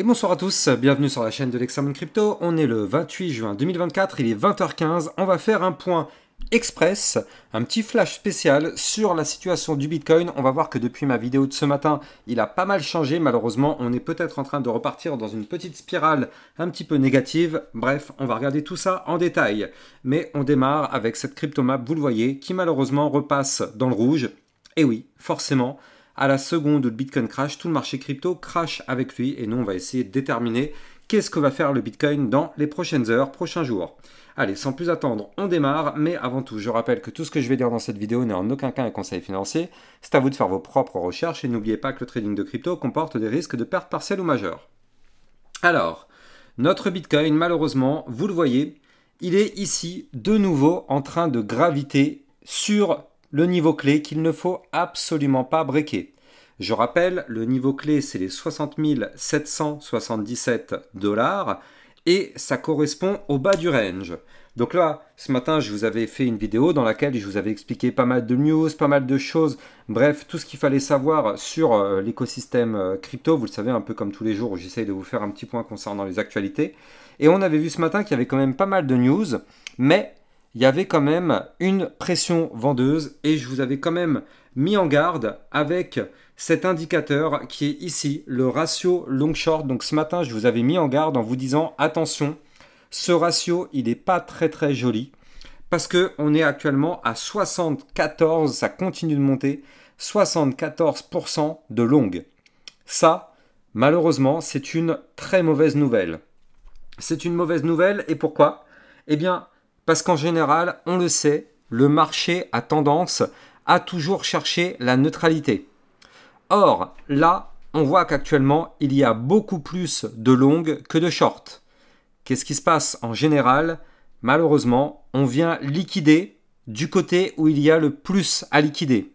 Et bonsoir à tous, bienvenue sur la chaîne de l'Examen Crypto. On est le 28 juin 2024, il est 20h15. On va faire un point express, un petit flash spécial sur la situation du Bitcoin. On va voir que depuis ma vidéo de ce matin, il a pas mal changé. Malheureusement, on est peut-être en train de repartir dans une petite spirale un petit peu négative. Bref, on va regarder tout ça en détail. Mais on démarre avec cette cryptomap, vous le voyez, qui malheureusement repasse dans le rouge. Et oui, forcément, à la seconde où le Bitcoin crash, tout le marché crypto crash avec lui. Et nous, on va essayer de déterminer qu'est-ce que va faire le Bitcoin dans les prochaines heures, prochains jours. Allez, sans plus attendre, on démarre. Mais avant tout, je rappelle que tout ce que je vais dire dans cette vidéo n'est en aucun cas un conseil financier. C'est à vous de faire vos propres recherches. Et n'oubliez pas que le trading de crypto comporte des risques de perte partielle ou majeure. Alors, notre Bitcoin, malheureusement, vous le voyez, il est ici de nouveau en train de graviter sur le niveau clé qu'il ne faut absolument pas breaker. Je rappelle, le niveau clé, c'est les 60 777 $ et ça correspond au bas du range. Donc là, ce matin, je vous avais fait une vidéo dans laquelle je vous avais expliqué pas mal de news, pas mal de choses, bref, tout ce qu'il fallait savoir sur l'écosystème crypto. Vous le savez, un peu comme tous les jours où j'essaye de vous faire un petit point concernant les actualités. Et on avait vu ce matin qu'il y avait quand même pas mal de news, mais il y avait quand même une pression vendeuse et je vous avais quand même mis en garde avec cet indicateur qui est ici, le ratio long short. Donc ce matin, je vous avais mis en garde en vous disant attention, ce ratio, il n'est pas très joli parce qu'on est actuellement à 74, ça continue de monter, 74% de long. Ça, malheureusement, c'est une très mauvaise nouvelle. C'est une mauvaise nouvelle et pourquoi? Eh bien, parce qu'en général, on le sait, le marché a tendance à toujours chercher la neutralité. Or, là, on voit qu'actuellement, il y a beaucoup plus de long que de short. Qu'est-ce qui se passe en général? Malheureusement, on vient liquider du côté où il y a le plus à liquider.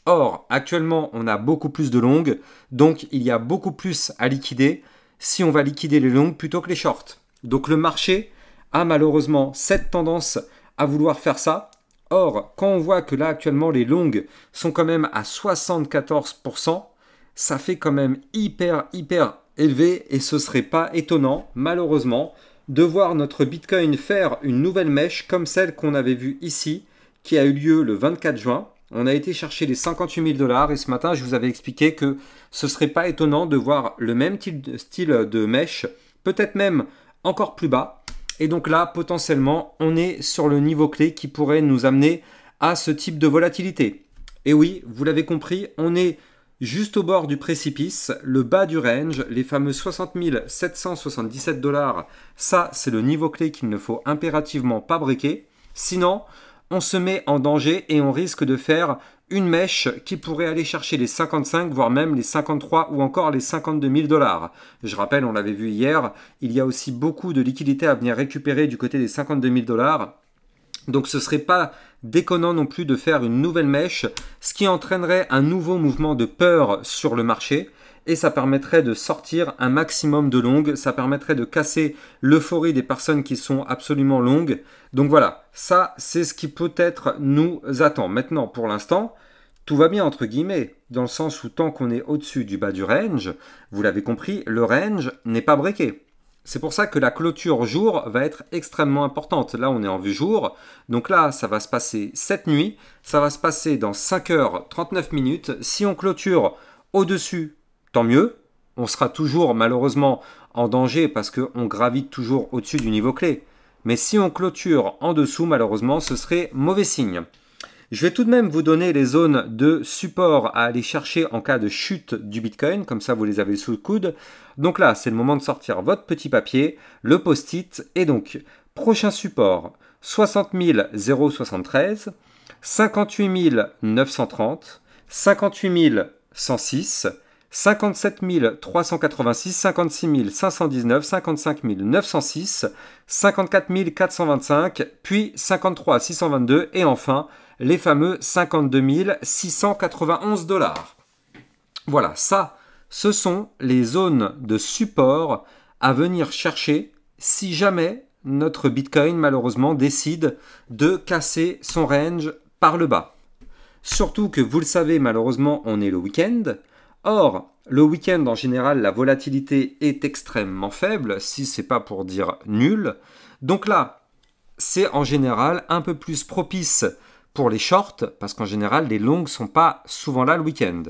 Or, actuellement, on a beaucoup plus de long, donc il y a beaucoup plus à liquider si on va liquider les longs plutôt que les shorts. Donc le marché a malheureusement cette tendance à vouloir faire ça. Or, quand on voit que là actuellement les longues sont quand même à 74%, ça fait quand même hyper élevé et ce serait pas étonnant, malheureusement, de voir notre Bitcoin faire une nouvelle mèche comme celle qu'on avait vue ici, qui a eu lieu le 24 juin. On a été chercher les 58 000 $ et ce matin, je vous avais expliqué que ce serait pas étonnant de voir le même style de mèche, peut-être même encore plus bas. Et donc là, potentiellement, on est sur le niveau clé qui pourrait nous amener à ce type de volatilité. Et oui, vous l'avez compris, on est juste au bord du précipice, le bas du range, les fameux 60 777 $. Ça, c'est le niveau clé qu'il ne faut impérativement pas breaker. Sinon, on se met en danger et on risque de faire une mèche qui pourrait aller chercher les 55, voire même les 53 ou encore les 52 000 $. Je rappelle, on l'avait vu hier, il y a aussi beaucoup de liquidités à venir récupérer du côté des 52 000 $. Donc ce ne serait pas déconnant non plus de faire une nouvelle mèche, ce qui entraînerait un nouveau mouvement de peur sur le marché. Et ça permettrait de sortir un maximum de longues, ça permettrait de casser l'euphorie des personnes qui sont absolument longues. Donc voilà, ça c'est ce qui peut-être nous attend. Maintenant, pour l'instant, tout va bien entre guillemets, dans le sens où tant qu'on est au-dessus du bas du range, vous l'avez compris, le range n'est pas breaké. C'est pour ça que la clôture jour va être extrêmement importante. Là, on est en vue jour. Donc là, ça va se passer cette nuit. Ça va se passer dans 5h39. Si on clôture au-dessus, tant mieux, on sera toujours malheureusement en danger parce qu'on gravite toujours au-dessus du niveau clé. Mais si on clôture en dessous, malheureusement, ce serait mauvais signe. Je vais tout de même vous donner les zones de support à aller chercher en cas de chute du Bitcoin, comme ça vous les avez sous le coude. Donc là, c'est le moment de sortir votre petit papier, le post-it, et donc, prochain support, 60 073, 58 930, 58 106, 57 386, 56 519, 55 906, 54 425, puis 53 622 et enfin les fameux 52 691 $. Voilà, ça, ce sont les zones de support à venir chercher si jamais notre Bitcoin malheureusement décide de casser son range par le bas. Surtout que vous le savez, malheureusement, on est le week-end. Or, le week-end, en général, la volatilité est extrêmement faible, si ce n'est pas pour dire nulle. Donc là, c'est en général un peu plus propice pour les shorts, parce qu'en général, les longues ne sont pas souvent là le week-end.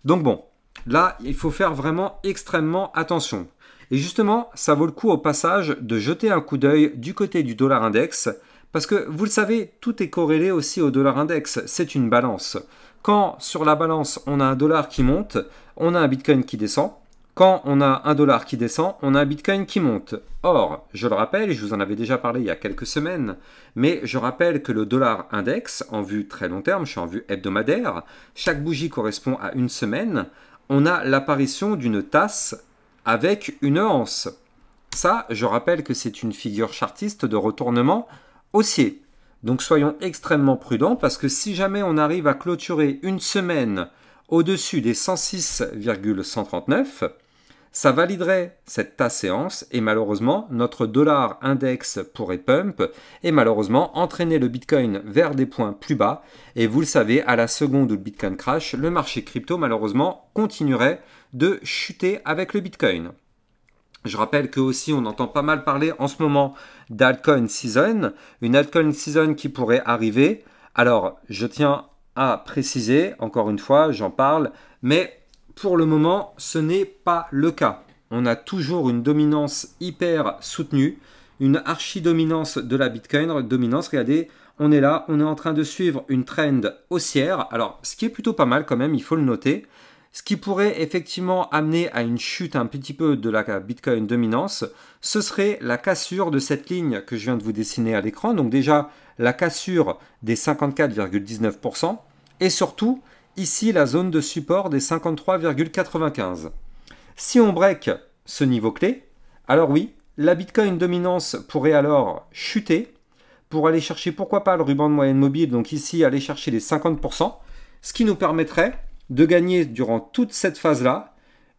Donc bon, là, il faut faire vraiment extrêmement attention. Et justement, ça vaut le coup au passage de jeter un coup d'œil du côté du dollar index, parce que vous le savez, tout est corrélé aussi au dollar index, c'est une balance. Quand sur la balance, on a un dollar qui monte, on a un Bitcoin qui descend. Quand on a un dollar qui descend, on a un Bitcoin qui monte. Or, je le rappelle, et je vous en avais déjà parlé il y a quelques semaines, mais je rappelle que le dollar index, en vue très long terme, je suis en vue hebdomadaire, chaque bougie correspond à une semaine, on a l'apparition d'une tasse avec une anse. Ça, je rappelle que c'est une figure chartiste de retournement haussier. Donc soyons extrêmement prudents parce que si jamais on arrive à clôturer une semaine au-dessus des 106,139, ça validerait cette tasse séance et malheureusement notre dollar index pourrait pump et malheureusement entraîner le Bitcoin vers des points plus bas. Et vous le savez, à la seconde où le Bitcoin crash, le marché crypto malheureusement continuerait de chuter avec le Bitcoin. Je rappelle que aussi on entend pas mal parler en ce moment d'altcoin season, une altcoin season qui pourrait arriver. Alors je tiens à préciser, encore une fois, j'en parle, mais pour le moment ce n'est pas le cas. On a toujours une dominance hyper soutenue, une archi-dominance de la Bitcoin, dominance, regardez, on est là, on est en train de suivre une trend haussière, alors ce qui est plutôt pas mal quand même, il faut le noter. Ce qui pourrait effectivement amener à une chute un petit peu de la Bitcoin dominance, ce serait la cassure de cette ligne que je viens de vous dessiner à l'écran. Donc déjà, la cassure des 54,19% et surtout, ici, la zone de support des 53,95. Si on break ce niveau clé, alors oui, la Bitcoin dominance pourrait alors chuter pour aller chercher, pourquoi pas, le ruban de moyenne mobile, donc ici, aller chercher les 50%, ce qui nous permettrait de gagner durant toute cette phase-là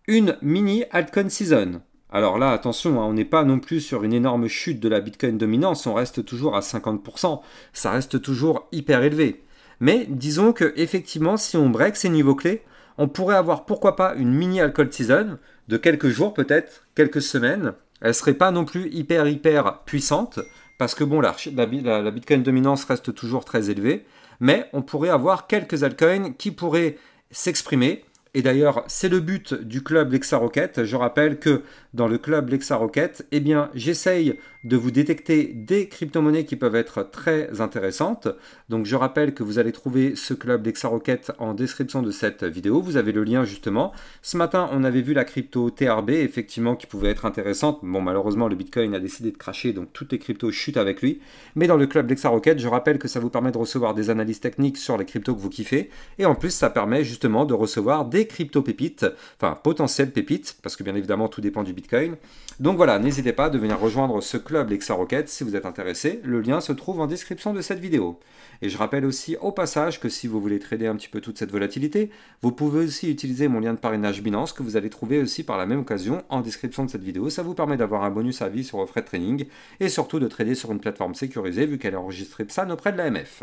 une mini altcoin season. Alors là, attention, on n'est pas non plus sur une énorme chute de la Bitcoin dominance, on reste toujours à 50%, ça reste toujours hyper élevé. Mais disons que effectivement, si on break ces niveaux clés, on pourrait avoir pourquoi pas une mini altcoin season de quelques jours peut-être, quelques semaines. Elle ne serait pas non plus hyper puissante, parce que bon, la Bitcoin dominance reste toujours très élevée, mais on pourrait avoir quelques altcoins qui pourraient s'exprimer. Et d'ailleurs, c'est le but du club Lexa Rocket. Je rappelle que dans le club Lexa Rocket, eh bien, j'essaye de vous détecter des crypto-monnaies qui peuvent être très intéressantes. Donc, je rappelle que vous allez trouver ce club Lexa Rocket en description de cette vidéo. Vous avez le lien justement. Ce matin, on avait vu la crypto TRB, effectivement, qui pouvait être intéressante. Bon, malheureusement, le Bitcoin a décidé de cracher, donc toutes les cryptos chutent avec lui. Mais dans le club Lexa Rocket, je rappelle que ça vous permet de recevoir des analyses techniques sur les cryptos que vous kiffez. Et en plus, ça permet justement de recevoir des crypto-pépites, enfin potentielles pépites, parce que bien évidemment tout dépend du Bitcoin. Donc voilà, n'hésitez pas à venir rejoindre ce club Lexa Rocket si vous êtes intéressé. Le lien se trouve en description de cette vidéo. Et je rappelle aussi au passage que si vous voulez trader un petit peu toute cette volatilité, vous pouvez aussi utiliser mon lien de parrainage Binance que vous allez trouver aussi par la même occasion en description de cette vidéo. Ça vous permet d'avoir un bonus à vie sur vos frais de trading et surtout de trader sur une plateforme sécurisée vu qu'elle est enregistrée PSAN auprès de l'AMF.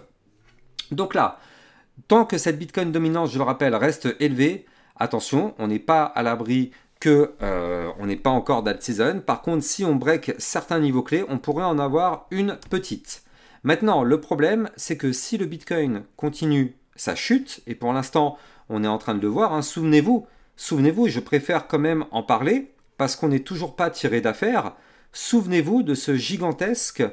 Donc là, tant que cette Bitcoin dominance, je le rappelle, reste élevée, attention, on n'est pas à l'abri que on n'est pas encore d'alt season. Par contre, si on break certains niveaux clés, on pourrait en avoir une petite. Maintenant, le problème, c'est que si le Bitcoin continue sa chute, et pour l'instant, on est en train de le voir, hein, souvenez-vous, je préfère quand même en parler, parce qu'on n'est toujours pas tiré d'affaire. Souvenez-vous de ce gigantesque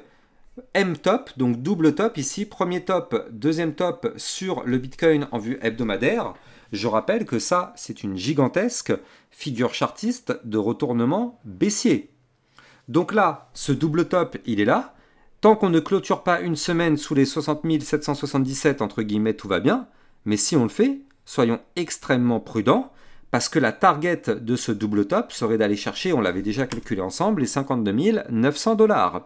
M-top, donc double top ici, premier top, deuxième top sur le Bitcoin en vue hebdomadaire. Je rappelle que ça, c'est une gigantesque figure chartiste de retournement baissier. Donc là, ce double top, il est là. Tant qu'on ne clôture pas une semaine sous les 60 777, entre guillemets, tout va bien. Mais si on le fait, soyons extrêmement prudents, parce que la target de ce double top serait d'aller chercher, on l'avait déjà calculé ensemble, les 52 900 $.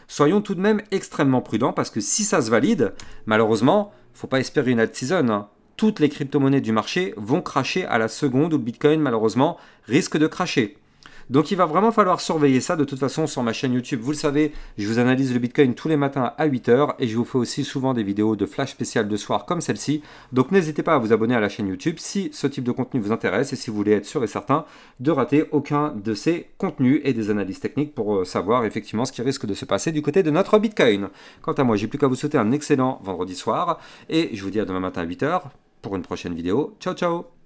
Soyons tout de même extrêmement prudents, parce que si ça se valide, malheureusement, il ne faut pas espérer une alt season, hein. Toutes les crypto-monnaies du marché vont cracher à la seconde où le Bitcoin, malheureusement, risque de cracher. Donc il va vraiment falloir surveiller ça. De toute façon, sur ma chaîne YouTube, vous le savez, je vous analyse le Bitcoin tous les matins à 8 h et je vous fais aussi souvent des vidéos de flash spéciales de soir comme celle-ci. Donc n'hésitez pas à vous abonner à la chaîne YouTube si ce type de contenu vous intéresse et si vous voulez être sûr et certain de rater aucun de ces contenus et des analyses techniques pour savoir effectivement ce qui risque de se passer du côté de notre Bitcoin. Quant à moi, j'ai plus qu'à vous souhaiter un excellent vendredi soir et je vous dis à demain matin à 8 h pour une prochaine vidéo. Ciao ciao!